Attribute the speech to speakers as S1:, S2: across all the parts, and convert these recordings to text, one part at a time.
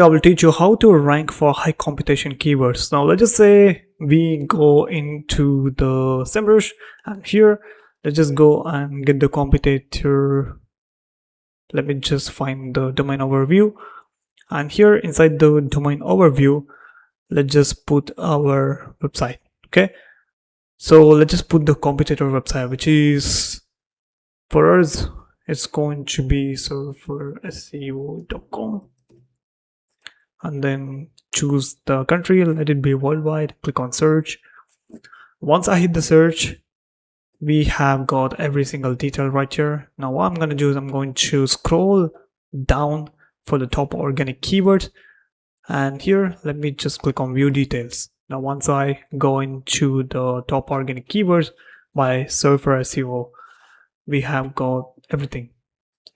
S1: I will teach you how to rank for high competition keywords. Now let's just say we go into the SEMrush, and here let's just go and get the competitor. Let me just find the domain overview, and here inside the domain overview, let's just put our website. Okay, so let's just put the competitor website, which is, for us, it's going to be serverseo.com, and then choose the country, let it be worldwide, click on search. Once I hit the search, we have got every single detail right here. Now what I'm going to do is I'm going to scroll down for the top organic keywords, and here let me just click on view details. Now once I go into the top organic keywords by Surfer SEO, we have got everything.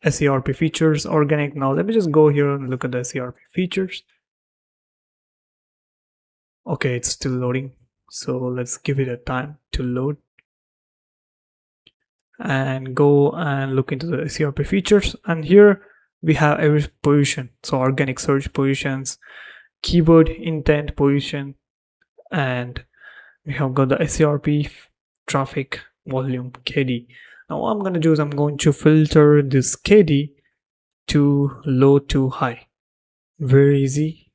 S1: SERP features, organic. Now let me just go here and look at the SERP features. Okay, it's still loading, so let's give it a time to load and go and look into the SERP features. And here we have every position, so organic search positions, keyword intent position, and we have got the SERP traffic volume KD. Now what I'm going to do is I'm going to filter this KD to low to high. Very easy.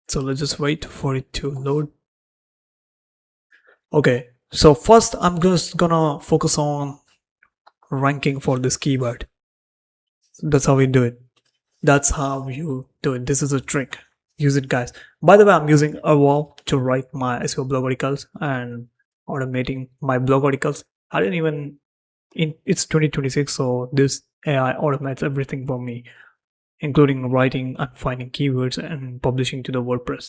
S1: So let's just wait for it to load. Okay, so first I'm just gonna focus on ranking for this keyword. That's how we do it. That's how you do it. This is a trick. Use it, guys. By the way, I'm using Evolve to write my SEO blog articles and automating my blog articles. I didn't even, it's 2026, so this AI automates everything for me, including writing and finding keywords and publishing to the WordPress.